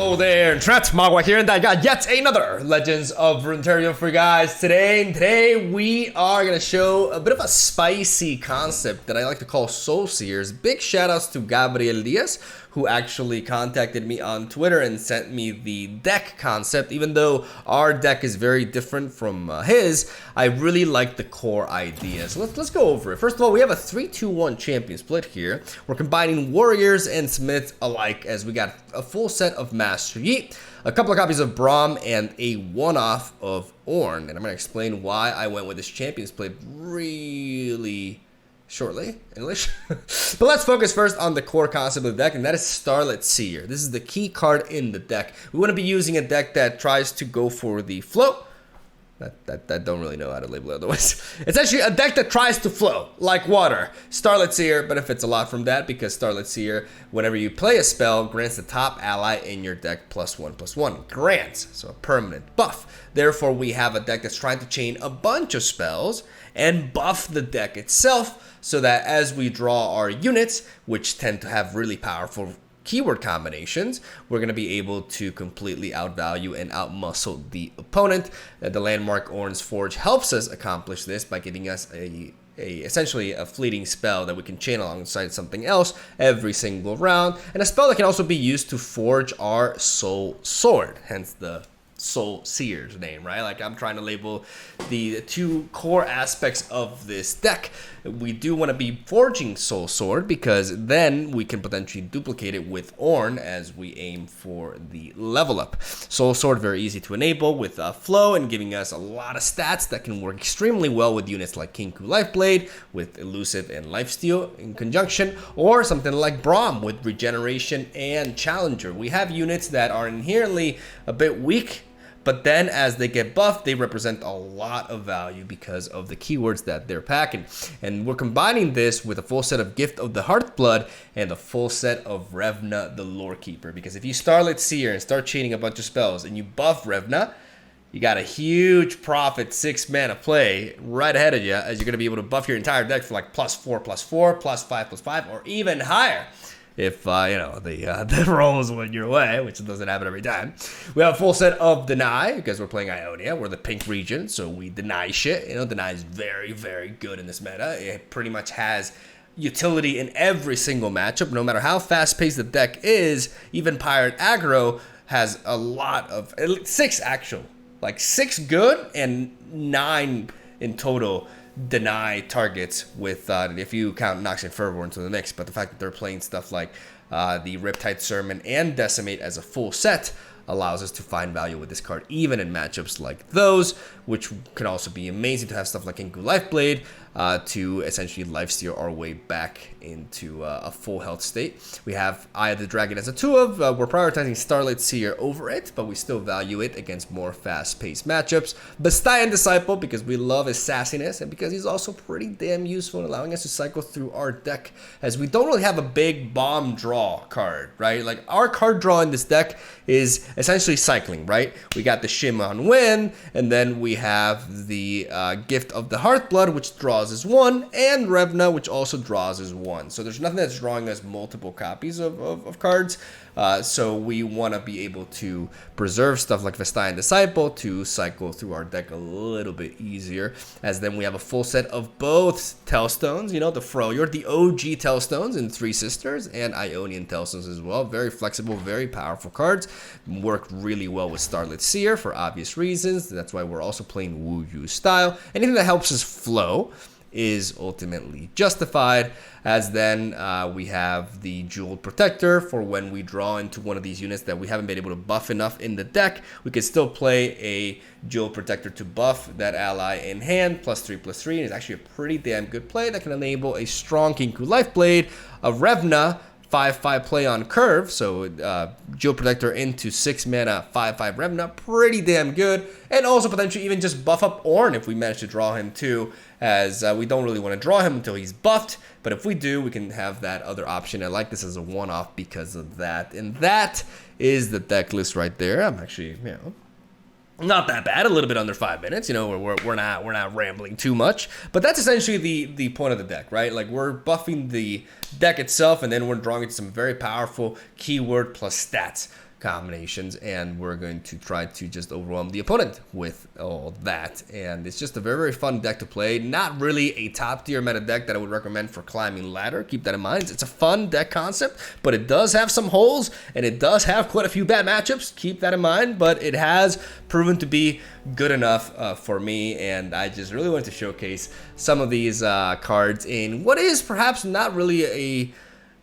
Hello there, MegaMogwai here, and I got yet another Legends of Runeterra for you guys today. We are going to show a bit of a spicy concept that I like to call Soul Seers. Big shout outs to Gabriel Diaz, who actually contacted me on Twitter and sent me the deck concept. Even though our deck is very different from his, I really like the core idea. So let's go over it. First of all, we have a 3-2-1 champion split here. We're combining warriors and smiths alike, as we got a full set of Master Yi, a couple of copies of Braum, and a one-off of ORNN. And I'm going to explain why I went with this champion split really shortly, English. But let's focus first on the core concept of the deck, and that is Starlit Seer. This is the key card in the deck. We want to be using a deck that tries to go for the flow. That don't really know how to label it otherwise. It's actually a deck that tries to flow like water. Starlit Seer benefits a lot from that because Starlit Seer, whenever you play a spell, grants the top ally in your deck +1/+1. Grants, so a permanent buff. Therefore, we have a deck that's trying to chain a bunch of spells and buff the deck itself, so that as we draw our units, which tend to have really powerful keyword combinations, we're going to be able to completely outvalue and outmuscle the opponent. The landmark ORNN's Forge helps us accomplish this by giving us essentially a fleeting spell that we can chain alongside something else every single round, and a spell that can also be used to forge our Soul Sword, hence the Soul Seers name, right? Like, I'm trying to label the two core aspects of this deck. We do want to be forging Soul Sword because then we can potentially duplicate it with ORNN as we aim for the level up. Soul Sword, very easy to enable with flow and giving us a lot of stats that can work extremely well with units like Kinku Lifeblade, with Elusive and Lifesteal in conjunction, or something like Braum with regeneration and Challenger. We have units that are inherently a bit weak, but then as they get buffed, they represent a lot of value because of the keywords that they're packing. And we're combining this with a full set of Gift of the Hearthblood and a full set of Revna the Lorekeeper. Because if you Starlit Seer and start chaining a bunch of spells and you buff Revna, you got a huge profit 6 mana play right ahead of you, as you're going to be able to buff your entire deck for like +4/+4, +5/+5, or even higher, if the rolls went your way, which doesn't happen every time. We have a full set of Deny because we're playing Ionia. We're the pink region, so we deny shit. Deny is very, very good in this meta. It pretty much has utility in every single matchup, no matter how fast-paced the deck is. Even Pirate Aggro has a lot of 6 actual, like 6 good and 9 in total deny targets, with if you count Noxian Fervor into the mix. But the fact that they're playing stuff like the Riptide Sermon and Decimate as a full set allows us to find value with this card even in matchups like those, which can also be amazing to have stuff like Kinku Lifeblade to essentially lifesteal our way back into a full health state. We have Eye of the Dragon as a 2 of. We're prioritizing Starlit Seer over it, but we still value it against more fast-paced matchups. Bastian Disciple, because we love his sassiness, and because he's also pretty damn useful in allowing us to cycle through our deck, as we don't really have a big bomb draw card, right? Like, our card draw in this deck is essentially cycling, right? We got the Shimon Wind, and then we have the Gift of the Hearthblood, which draws as 1, and Revna, which also draws as 1. So there's nothing that's drawing us multiple copies of cards. So we want to be able to preserve stuff like Vestayan Disciple to cycle through our deck a little bit easier, as then we have a full set of both Tellstones, the Freljord, the OG Tellstones in Three Sisters, and Ionian Tellstones as well. Very flexible, very powerful cards. Work really well with Starlit Seer for obvious reasons. That's why we're also playing Wu Yu style. Anything that helps us flow is ultimately justified, as then we have the Jeweled Protector for when we draw into one of these units that we haven't been able to buff enough in the deck. We can still play a Jeweled Protector to buff that ally in hand, +3/+3, and it's actually a pretty damn good play that can enable a strong Kinku Lifeblade, a Revna, 5/5 play on curve, so Jewel Protector into 6 mana, 5/5 Revna, pretty damn good, and also potentially even just buff up ORNN if we manage to draw him too, as we don't really want to draw him until he's buffed, but if we do, we can have that other option. I like this as a one-off because of that, and that is the deck list right there. I'm actually, not that bad, a little bit under 5 minutes. We're not rambling too much, but that's essentially the point of the deck, right? Like, we're buffing the deck itself, and then we're drawing into some very powerful keyword plus stats combinations, and we're going to try to just overwhelm the opponent with all that. And it's just a very, very fun deck to play. Not really a top tier meta deck that I would recommend for climbing ladder. Keep that in mind. It's a fun deck concept, but it does have some holes, and it does have quite a few bad matchups. Keep that in mind, but it has proven to be good enough for me, and I just really wanted to showcase some of these cards in what is perhaps not really a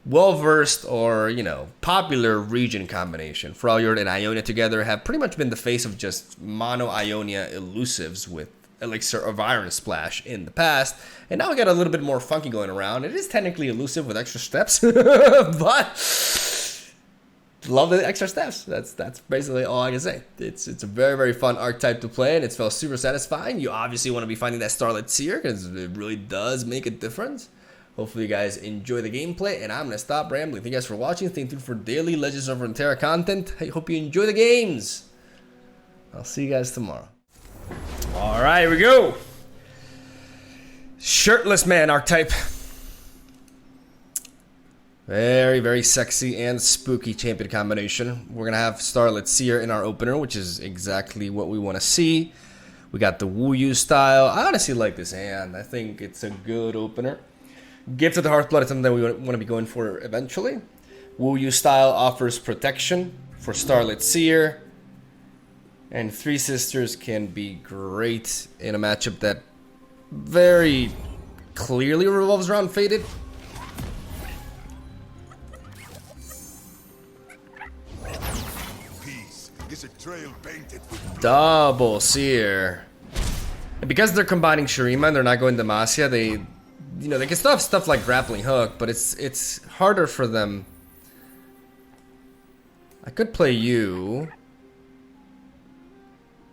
well-versed or, you know, popular region combination. Freljord and Ionia together have pretty much been the face of just mono Ionia elusives with Elixir of Iron Splash in the past, and now we got a little bit more funky going around. It is technically elusive with extra steps, but love the extra steps. That's basically all I can say. It's a very, very fun archetype to play, and it felt super satisfying. You obviously want to be finding that Starlit Seer because it really does make a difference. Hopefully you guys enjoy the gameplay, and I'm going to stop rambling. Thank you guys for watching. Stay tuned for daily Legends of Runeterra content. I hope you enjoy the games. I'll see you guys tomorrow. Alright, here we go. Shirtless man archetype. Very, very sexy and spooky champion combination. We're going to have Starlit Seer in our opener, which is exactly what we want to see. We got the Wu Yu style. I honestly like this hand. I think it's a good opener. Gift of the Hearthblood is something that we want to be going for eventually. Wu Yu style offers protection for Starlit Seer. And Three Sisters can be great in a matchup that very clearly revolves around Faded. Double Seer. And because they're combining Shurima and they're not going Demacia, they can still have stuff like Grappling Hook, but it's harder for them. I could play you,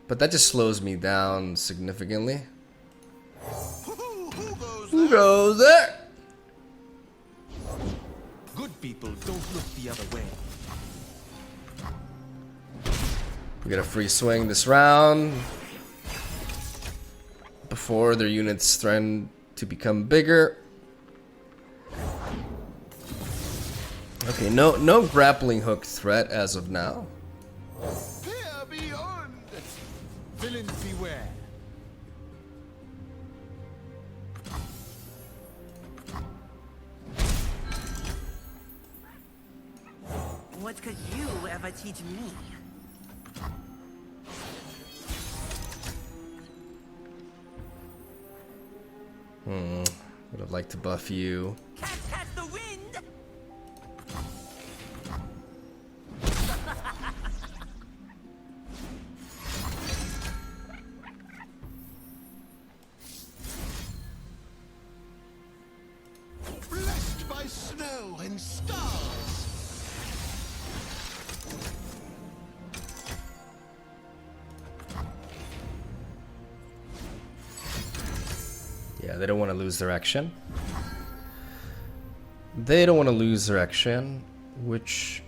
but that just slows me down significantly. Who goes there? Good people don't look the other way. We get a free swing this round before their units threaten to become bigger. Okay, no grappling hook threat as of now. Fear beyond. Villains beware. What could you ever teach me? Would have liked to buff you. Catch the wind! Blessed by snow and stars. Yeah, they don't want to lose their action. They don't want to lose their action, which...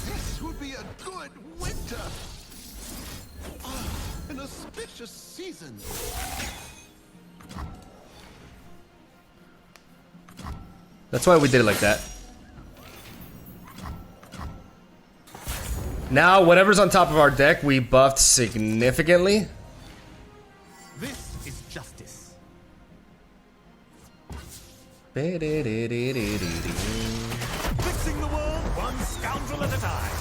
This would be a good winter. An auspicious season. That's why we did it like that. Now, whatever's on top of our deck, we buffed significantly. This is justice. Fixing the world one scoundrel at a time.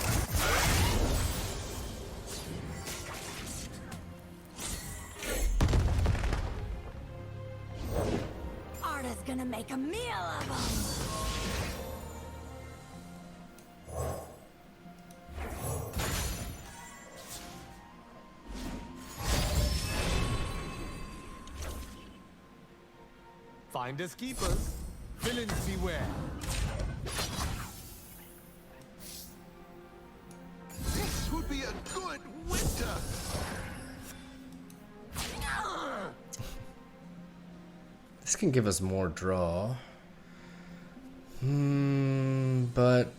Arda's gonna make a meal of them. Finders keepers. Villains beware. This would be a good winter. This can give us more draw. But...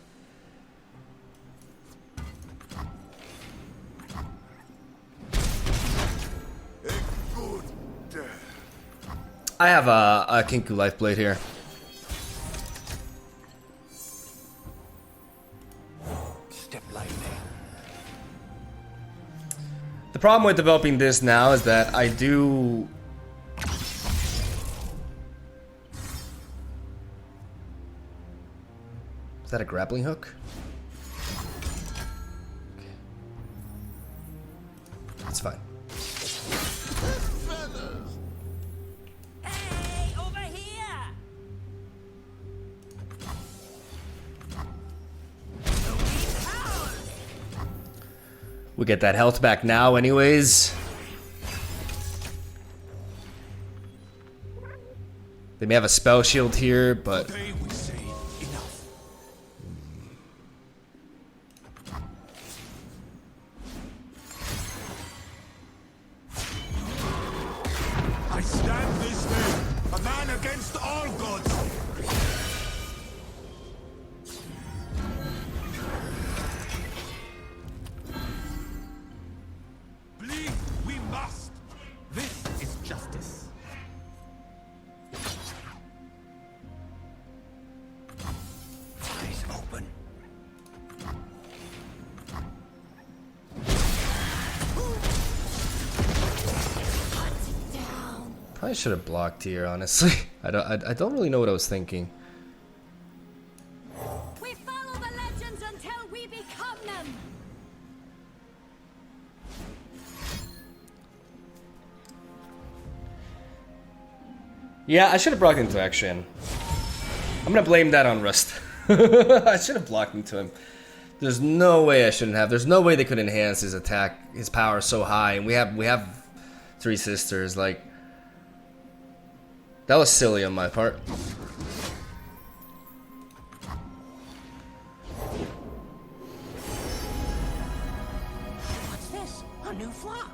I have a Kinku Lifeblade here. The problem with developing this now is that I do... Is that a grappling hook? Okay. That's fine. Hey, over here! We get that health back now anyways. They may have a spell shield here, but... Today we say enough. I stand this day, a man against all gods. Bleed we must. This is justice. Eyes open. Probably should have blocked here, honestly. I don't really know what I was thinking. We follow the legends until we become them. Yeah, I should have blocked into action. I'm gonna blame that on Rust. I should have blocked into him. There's no way I shouldn't have. There's no way they could enhance his attack, his power so high. And we have three sisters. Like, that was silly on my part. What's this? A new flock.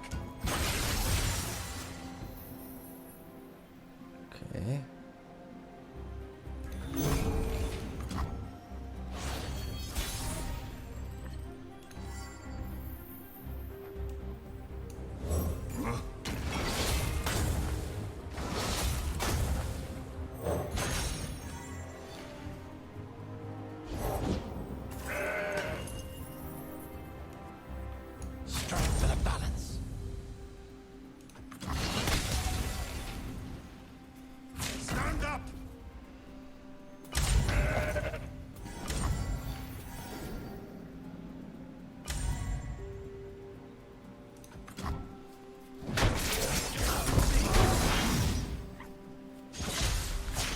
Okay. Strike for the balance. Stand up.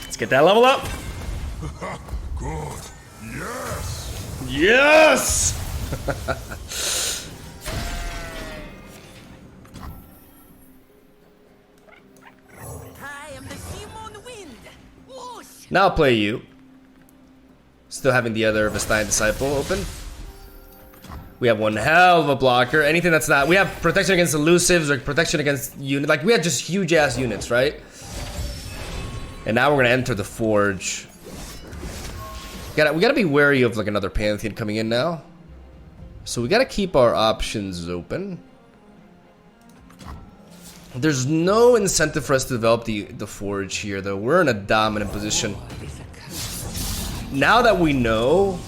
Let's get that level up. Good. Yes. Yes! I am the Simon Wind. Whoosh! Now I'll play you. Still having the other Vestine Disciple open. We have one hell of a blocker. Anything that's not... We have protection against elusives or protection against units. Like, we have just huge-ass units, right? And now we're going to enter the Forge. We gotta be wary of, like, another Pantheon coming in now. So we gotta keep our options open. There's no incentive for us to develop the Forge here, though. We're in a dominant position. Now that we know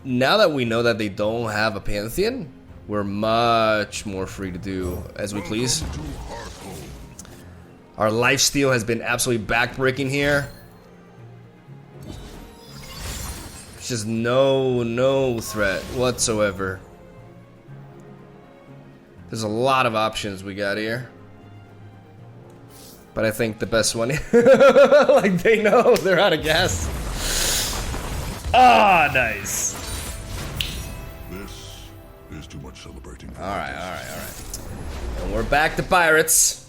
that they don't have a Pantheon, we're much more free to do as we please. Our lifesteal has been absolutely backbreaking here. There's just no threat whatsoever. There's a lot of options we got here. But I think the best one, like, they know they're out of gas. Ah, nice. This is too much celebrating. Alright. And we're back to pirates.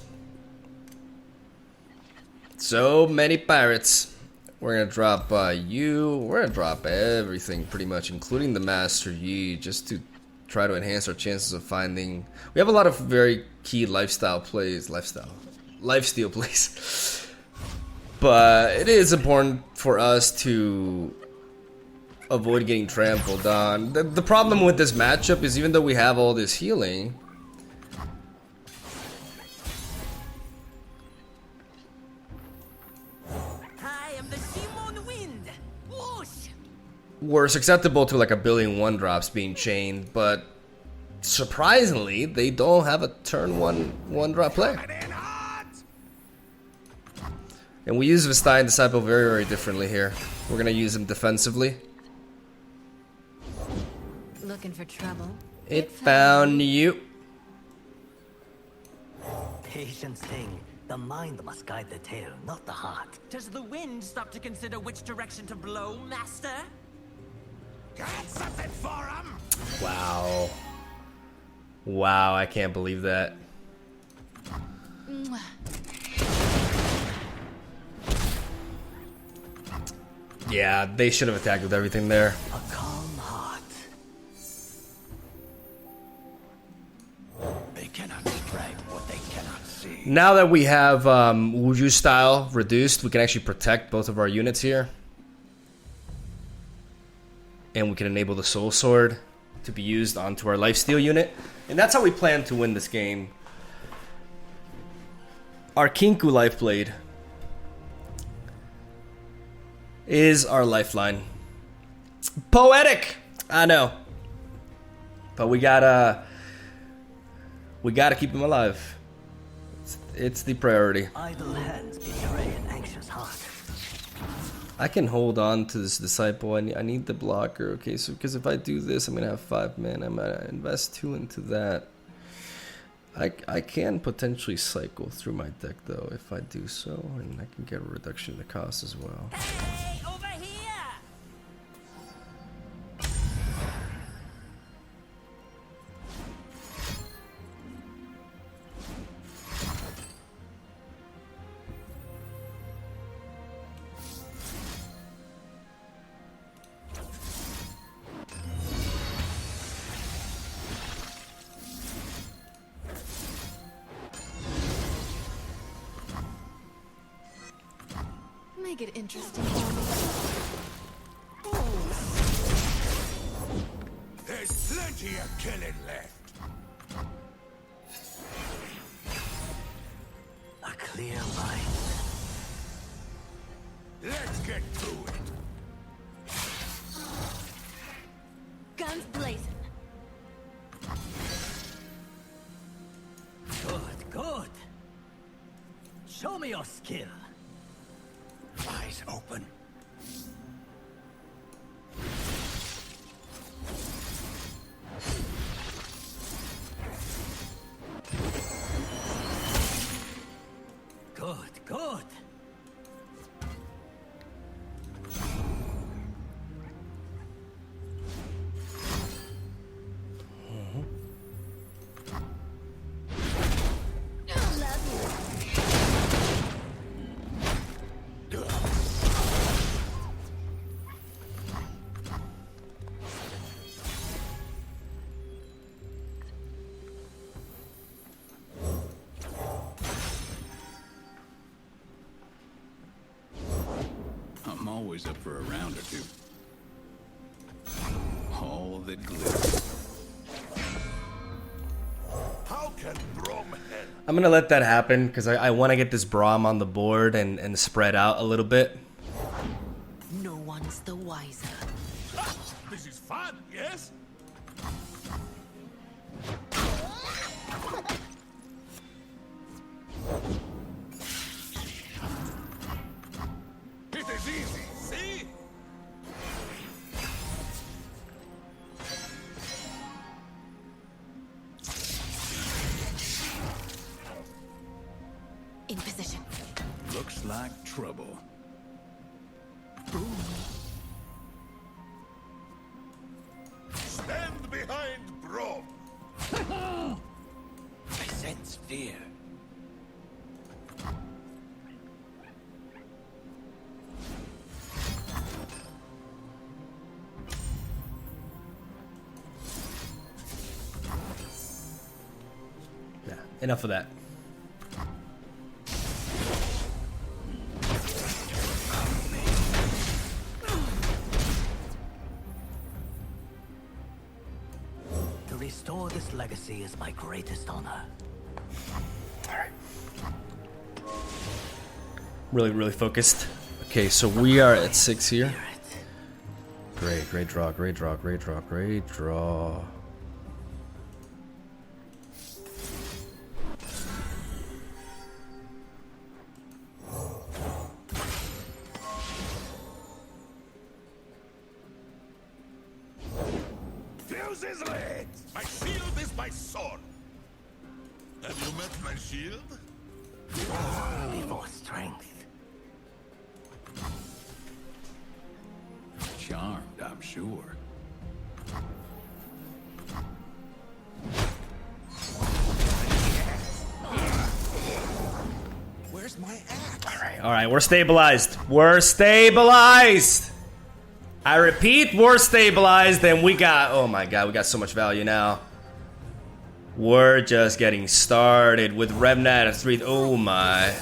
So many pirates. We're gonna drop you. We're gonna drop everything pretty much, including the Master Yi, just to try to enhance our chances of finding. We have a lot of very key lifesteal plays. But it is important for us to avoid getting trampled on. The problem with this matchup is, even though we have all this healing, I am the Simon Wind. Whoosh! we're susceptible to like a billion one drops being chained, but surprisingly, they don't have a turn one drop play. And we use Vistine Disciple very, very differently here. We're gonna use him defensively. Looking for trouble? It found you. Patience thing. The mind must guide the tail, not the heart. Does the wind stop to consider which direction to blow, Master? Got something for him? Wow. Wow, I can't believe that. Yeah, they should have attacked with everything there. A calm heart. They cannot strike what they cannot see. Now that we have Wuju style reduced, we can actually protect both of our units here. And we can enable the Soul Sword to be used onto our Lifesteal unit. And that's how we plan to win this game. Our Kinku Lifeblade is our lifeline. Poetic! I know. But we gotta keep him alive. It's the priority. Idle hands betray an anxious heart. I can hold on to this Disciple. I need the blocker. Okay, so because if I do this, I'm gonna have 5 men. I'm gonna invest 2 into that. I can potentially cycle through my deck though if I do so, and I can get a reduction in the cost as well. Hey, over here! Make it interesting. There's plenty of killing left. A clear mind. Let's get to it. Guns blazing. Good, good. Show me your skill. Eyes open. Good, good. I'm always up for a round or two. All that glitters. How can Bromhead? I'm gonna let that happen because I want to get this Braum on the board and spread out a little bit. No one's the wiser. This is fun, yes? It is easy, see? In position. Looks like trouble. Stand behind Brom. I sense fear. Yeah, enough of that. To restore this legacy is my greatest honor. All right. Really, really focused. Okay, so we are at 6 here. Great, great draw, great draw, great draw, great draw. Nose is lit! My shield is my sword. Have you met my shield? Before strength. Charmed, I'm sure. Where's my axe? All right, we're stabilized. We're stabilized. I repeat, we're stabilized, and we got, oh my god, we got so much value now. We're just getting started with Revnat at 3. Oh my.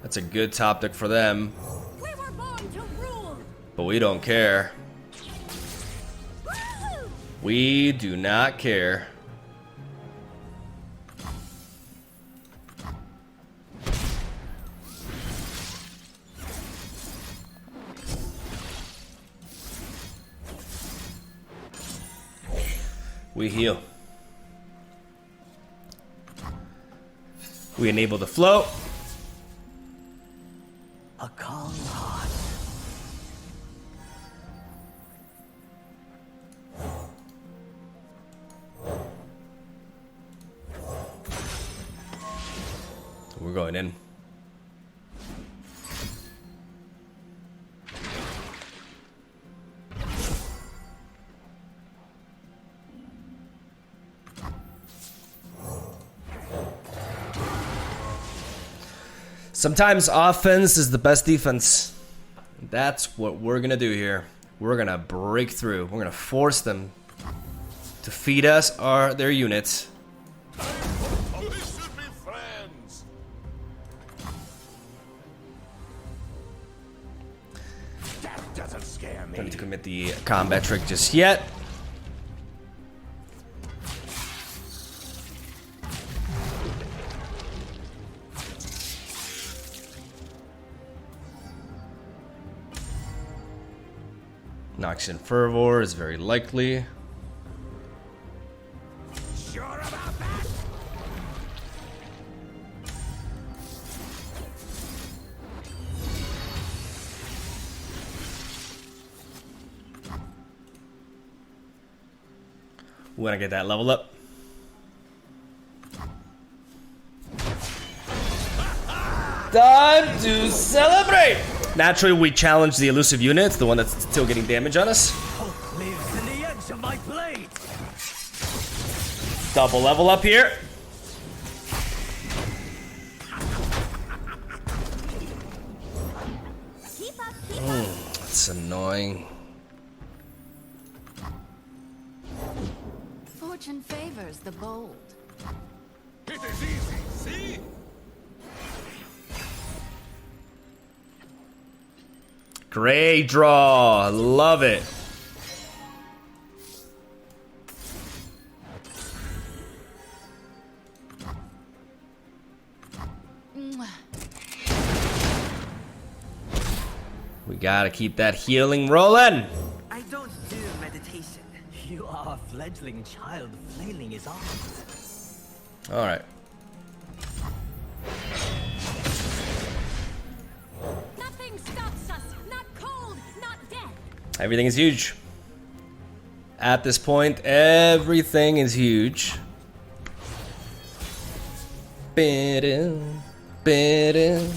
That's a good top deck for them. We were born to rule. But we don't care. Woo! We do not care. We heal. We enable the flow. A calm heart. We're going in. Sometimes offense is the best defense. That's what we're gonna do here. We're gonna break through. We're gonna force them to feed us their units. We should be friends. That doesn't scare me. Don't need to commit the combat trick just yet. Noxian Fervor is very likely. Sure about that? We want to get that level up. Time to celebrate! Naturally, we challenge the elusive unit, the one that's still getting damage on us. Hope lives in the edge of my blade. Double level up here. Keep up, keep up. That's annoying. Fortune favors the bold. It is easy, see? Great draw. Love it. We gotta keep that healing rolling. I don't do meditation. You are a fledgling child flailing his arms. All right. Nothing stops us. Not cold, not death. Everything is huge. At this point, everything is huge. Ba-dum, ba-dum,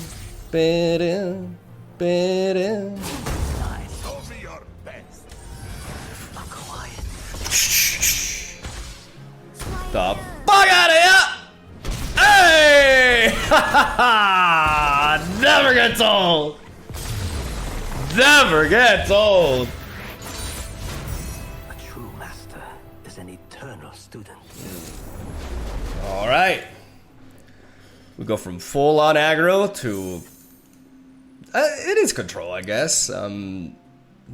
ba-dum, ba-dum. Nice. Show me your best. A quiet. The fuck out of here! Hey! Never gets old. Never gets old. A true master is an eternal student. All right. We go from full on aggro to it is control, I guess.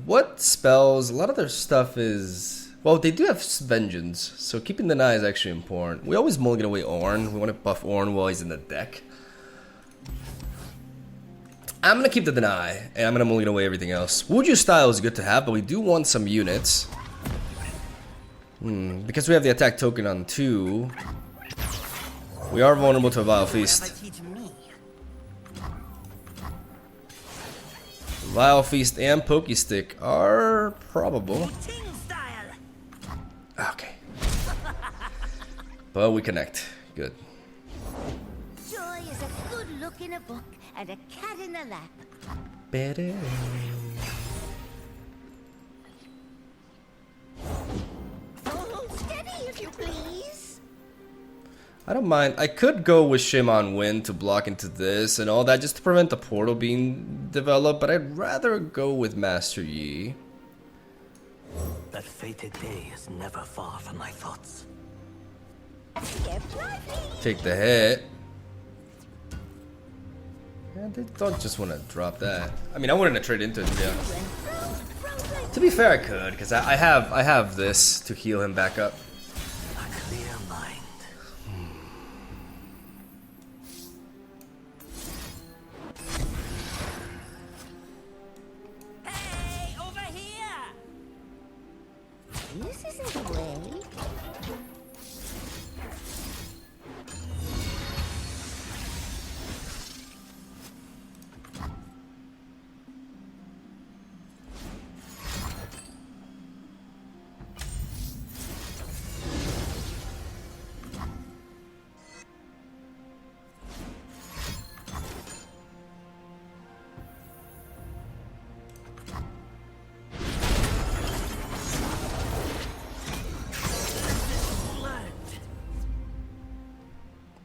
What spells? A lot of their stuff is, well, they do have vengeance, so keeping the eye is actually important. We always mulligan away Ornn. We want to buff Ornn while he's in the deck. I'm gonna keep the deny, and I'm gonna mulligan away everything else. Wuju style is good to have, but we do want some units. Because we have the attack token on 2, we are vulnerable to a Vile Feast. Ever teach me? Vile Feast and Pokestick are probable. Ting style. But we connect. Good. Joy is a good look in a book and a cat in the lap. Better. Oh, steady if you please. I don't mind. I could go with Shimon Wind to block into this and all that just to prevent the portal being developed, but I'd rather go with Master Yi. That fated day is never far from my thoughts. Get lively. Take the hit. Yeah, they don't just want to drop that. I mean, I wouldn't have traded into it, to be honest. To be fair, I could, because I have this to heal him back up. A clear mind. Hey, over here! This isn't the way.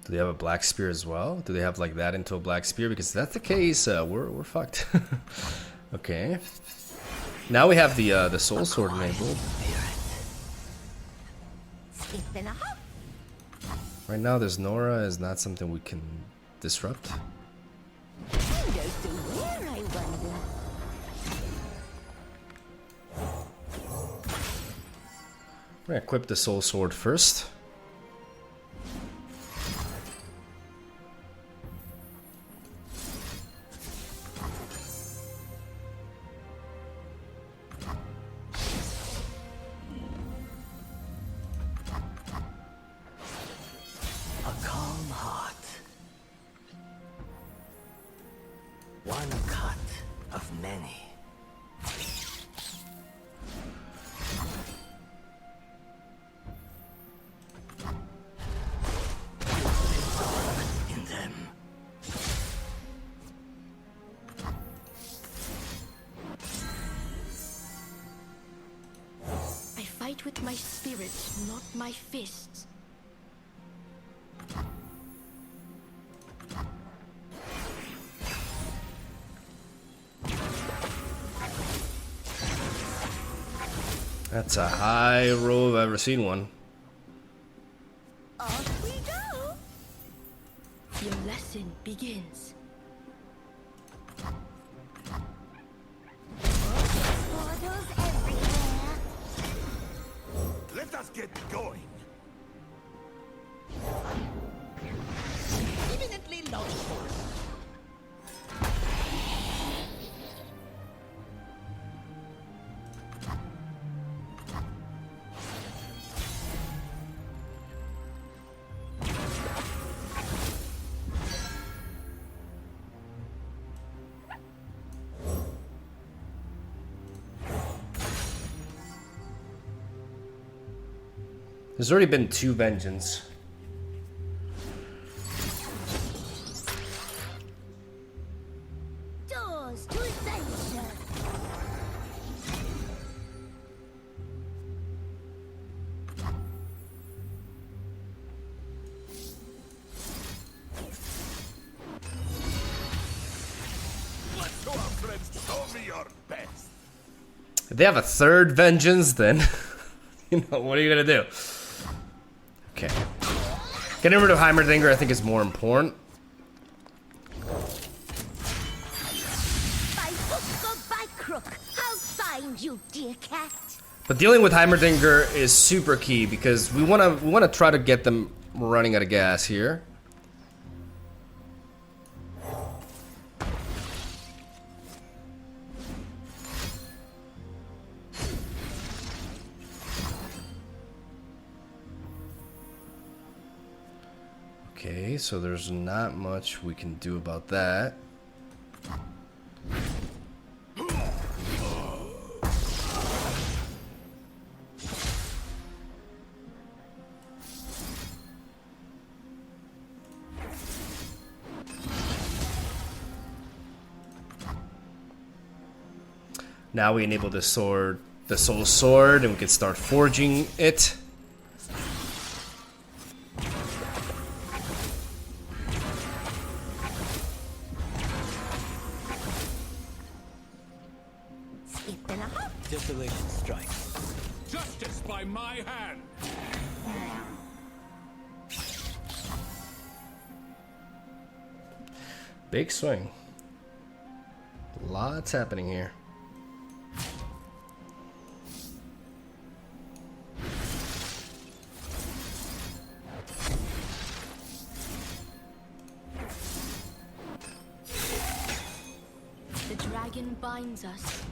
Do they have a black spear as well? Do they have like that into a black spear? Because if that's the case, we're fucked. Okay. Now we have the soul sword enabled. Skip and a hop. Right now, there's Nora is not something we can disrupt. Who goes to where, I wonder? We're gonna equip the soul sword first. A calm heart. One cut of many. In them. I fight with my spirit, not my fists. That's a high roll I've ever seen one. Off we go. Your lesson begins. Portals everywhere. Let us get going. Eminently logical. There's already been 2 vengeance. Doors to adventure. Let's go, our friends. Show me your best. If they have a 3rd vengeance, then you know what are you gonna do? Okay. Getting rid of Heimerdinger I think is more important. By hook or by crook, I'll find you, dear cat. But dealing with Heimerdinger is super key because we wanna try to get them running out of gas here. Okay, so there's not much we can do about that. Now we enable the sword, the soul sword, and we can start forging it. Skip and a hop. Desolation strikes. Justice by my hand. Big swing. Lots happening here. The dragon binds us.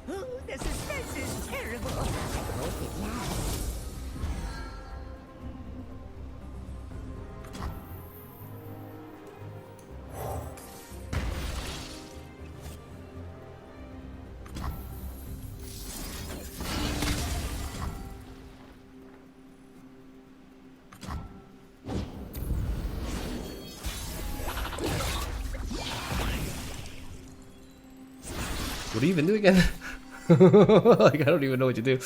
Ooh, the suspense is terrible. I hope it lasts. What do you even do again? Like, I don't even know what you do.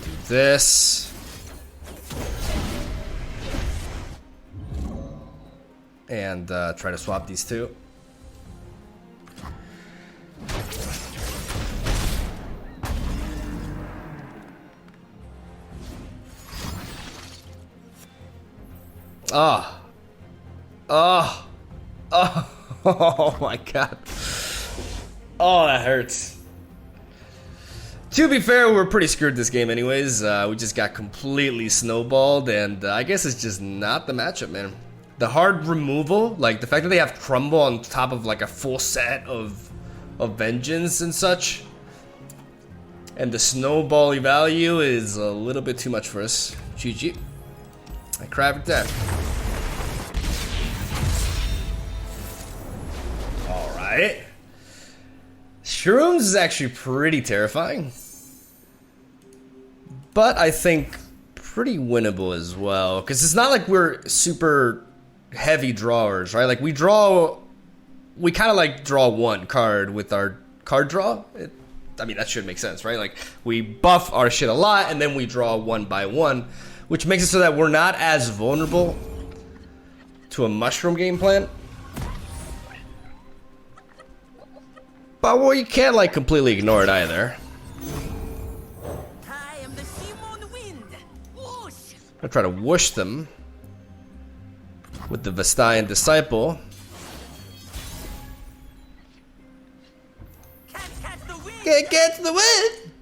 Do this. And try to swap these two. Oh. Oh. Oh. Oh my god. Oh, that hurts. To be fair, we're pretty screwed this game anyways. We just got completely snowballed, and I guess it's just not the matchup, man. The hard removal, like the fact that they have Crumble on top of like a full set of Vengeance and such, and the snowball value is a little bit too much for us. GG. I crabbed that. Alright. Shrooms is actually pretty terrifying, but I think pretty winnable as well, because it's not like we're super heavy drawers, right? Like we kind of like draw one card with our card draw. I mean, that should make sense, right? Like we buff our shit a lot and then we draw one by one, which makes it so that we're not as vulnerable to a mushroom game plan. But well, you can't like completely ignore it either. I am the Simon Wind. Whoosh! I'll try to whoosh them with the Vestayan Disciple. Catch the wind! Can't catch the wind!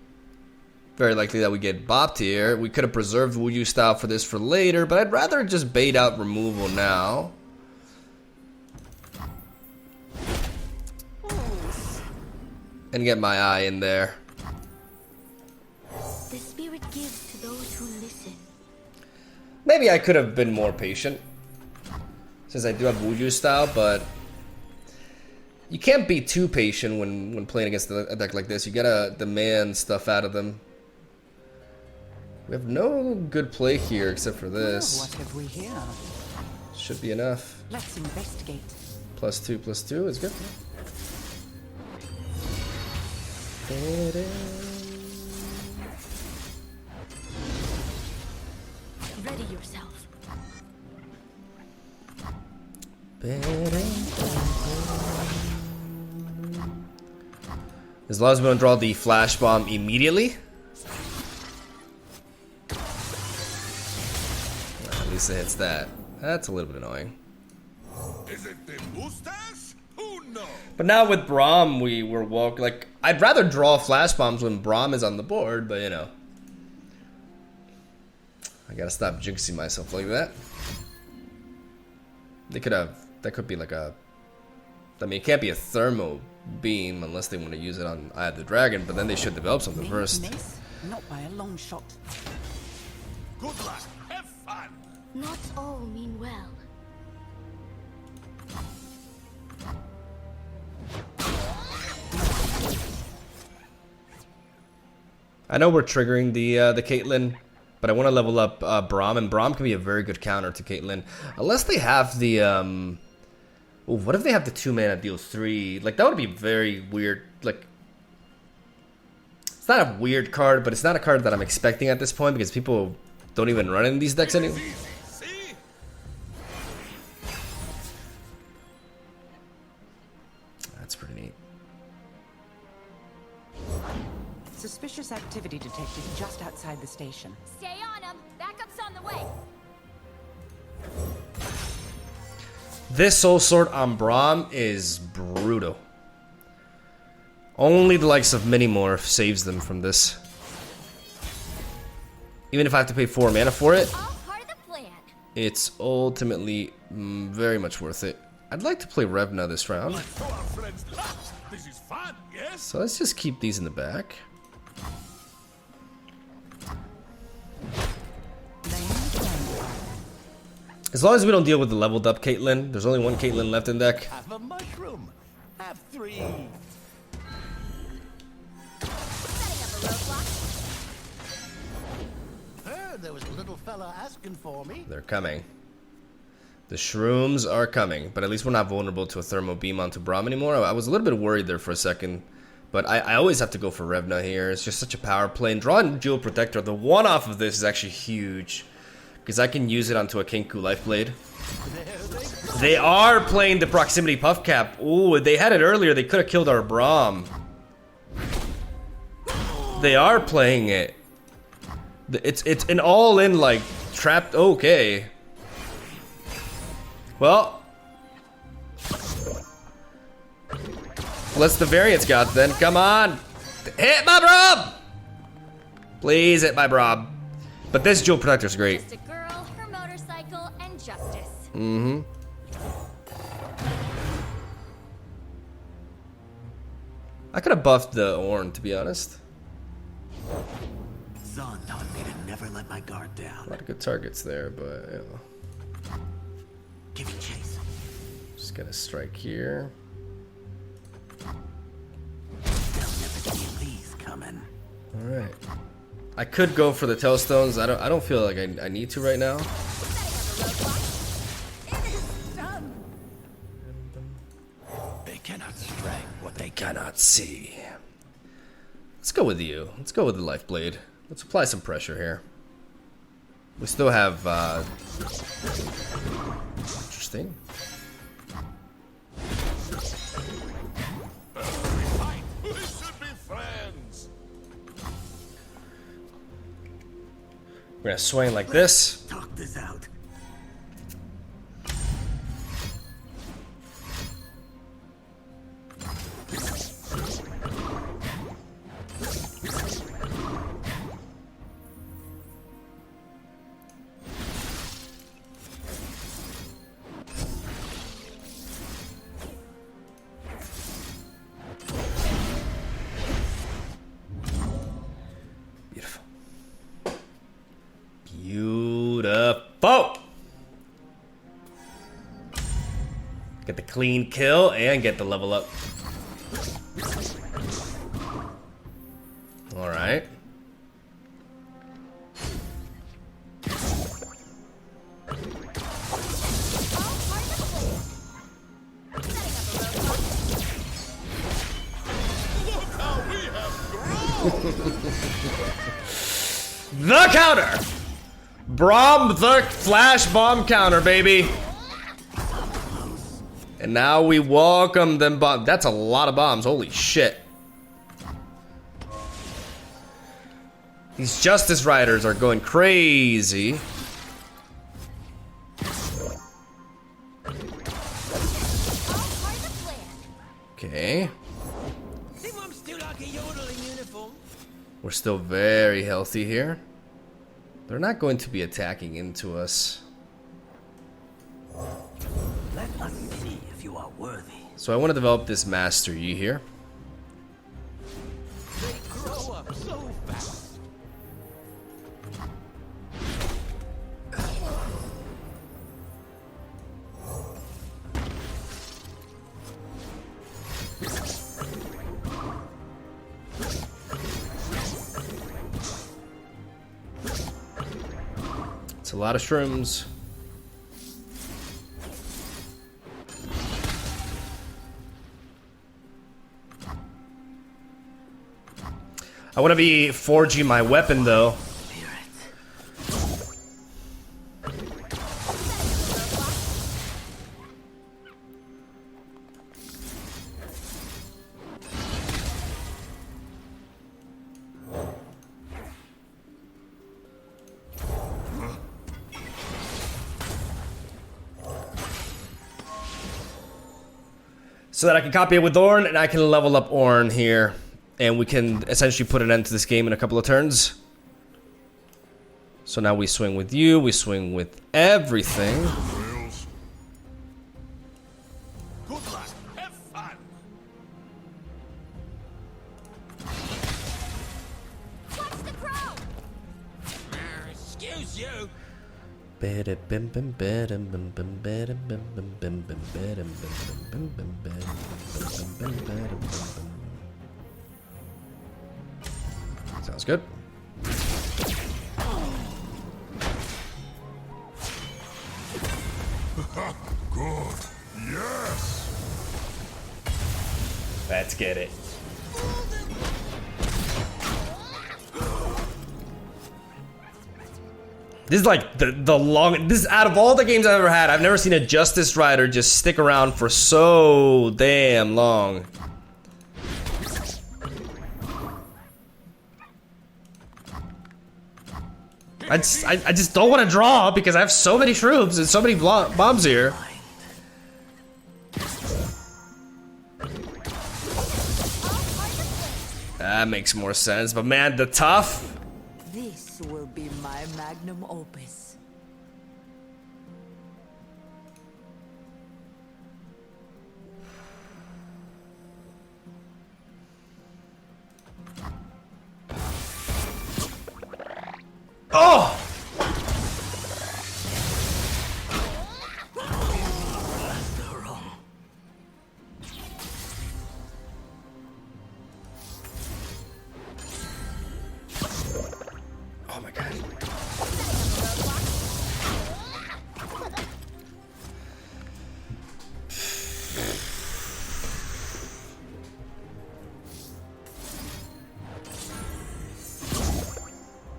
Very likely that we get bopped here. We could have preserved Wuyu style for this for later, but I'd rather just bait out removal now. And get my eye in there. The spirit gives to those who listen. Maybe I could have been more patient, since I do have Wuyu style, but you can't be too patient when playing against a deck like this. You gotta demand stuff out of them. We have no good play here except for this. What have we here? Should be enough. Let's investigate. +2/+2 is good. Ready yourself. As long as we don't draw the flash bomb immediately. At least it hits that. That's a little bit annoying. Is it the mustache? Who knows? But now with Braum, we're like, I'd rather draw flash bombs when Braum is on the board, but you know. I gotta stop jinxing myself like that. That could be like a, I mean, it can't be a thermo beam unless they want to use it on Eye of the Dragon, but then they should develop something first. Miss? Not by a long shot. Good luck. Have fun. Not all mean well. I know we're triggering the Caitlyn, but I want to level up Braum, and Braum can be a very good counter to Caitlyn, unless they have the ooh, what if they have the 2-mana deals 3? Like that would be very weird. Like it's not a weird card, but it's not a card that I'm expecting at this point because people don't even run in these decks anymore. See? That's pretty neat. Suspicious activity detected just outside the station. Stay on him. Backup's on the way. This Soul Sword on Braum is brutal. Only the likes of Minimorph saves them from this. Even if I have to pay 4 mana for it, All part of the plan. it's ultimately very much worth it. I'd like to play Revna this round. Let's show our friends that. This is fun, yes? So let's just keep these in the back. As long as we don't deal with the leveled up Caitlyn. There's only one Caitlyn left in deck. Have a mushroom. Have 3. Setting up a roadblock. Heard there was a little fella asking for me. They're coming. The Shrooms are coming, but at least we're not vulnerable to a thermal beam onto Braum anymore. I was a little bit worried there for a second, but I always have to go for Revna here. It's just such a power play. And drawing Jewel Protector, the one-off of this is actually huge, because I can use it onto a Kenku Lifeblade. They are playing the Proximity Puff Cap. Ooh, if they had it earlier, they could have killed our Braum. They are playing it. It's an all-in, like, trapped. Okay. Well, let's the variance god then. Come on. Hit my Braum! Please hit my Braum. But this Jewel Protector's great. Just a girl, her motorcycle, and justice. Mm-hmm. I could have buffed the Ornn, to be honest. Zon taught me to never let my guard down. A lot of good targets there, but you know. Give it chase. Just gonna strike here. They'll never see these coming. All right. I could go for the Tailstones. I don't feel like I need to right now. They cannot strike what they Cannot see. Let's go with you. Let's go with the Lifeblade. Let's apply some pressure here. We still have interesting. We should be friends. We're gonna swing like this. talk this out. Beautiful. Beautiful. Get the clean kill and get the level up. All right. The counter! Braum the flash bomb counter, baby. And now we welcome them bomb. That's a lot of bombs. Holy shit. These Justice Riders are going crazy. We're still very healthy here. They're not going to be attacking into us. Let us see if you are worthy. So I want to develop this Master Yi here. They grow up so fast. It's a lot of Shrooms. I want to be forging my weapon though. So that I can copy it with Ornn and I can level up Ornn here. And we can essentially put an end to this game in a couple of turns. So now we swing with you, we swing with everything. Wheels. Good luck. Have fun. Watch the crow! Excuse you. Sounds good. Good. Yes. Let's get it. This is like the long. This is out of all the games I've ever had. I've never seen a Justice Rider just stick around for so damn long. I just don't want to draw because I have so many troops and so many bombs here. That makes more sense, but man, the tough. This will be my magnum opus. Oh! Oh my god.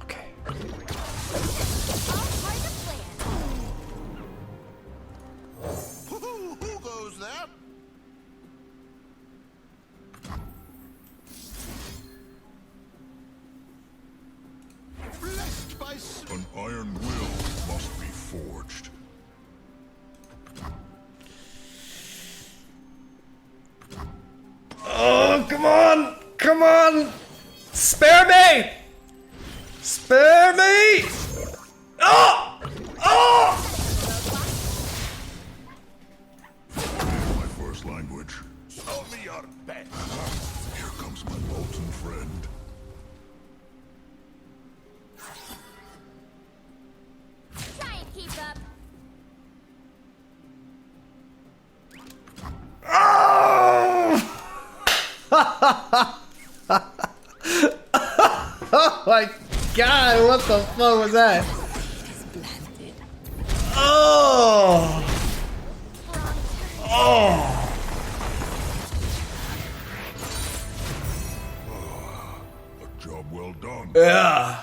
Okay. Who goes there? Blessed by an iron will must be forged. Oh, come on! Come on! Spare me! Spare me! Oh! Oh! My first language. Show me your best. Here comes my molten friend. Try and keep up. Oh my god, what the fuck was that? Oh! Oh! A job well done. Yeah.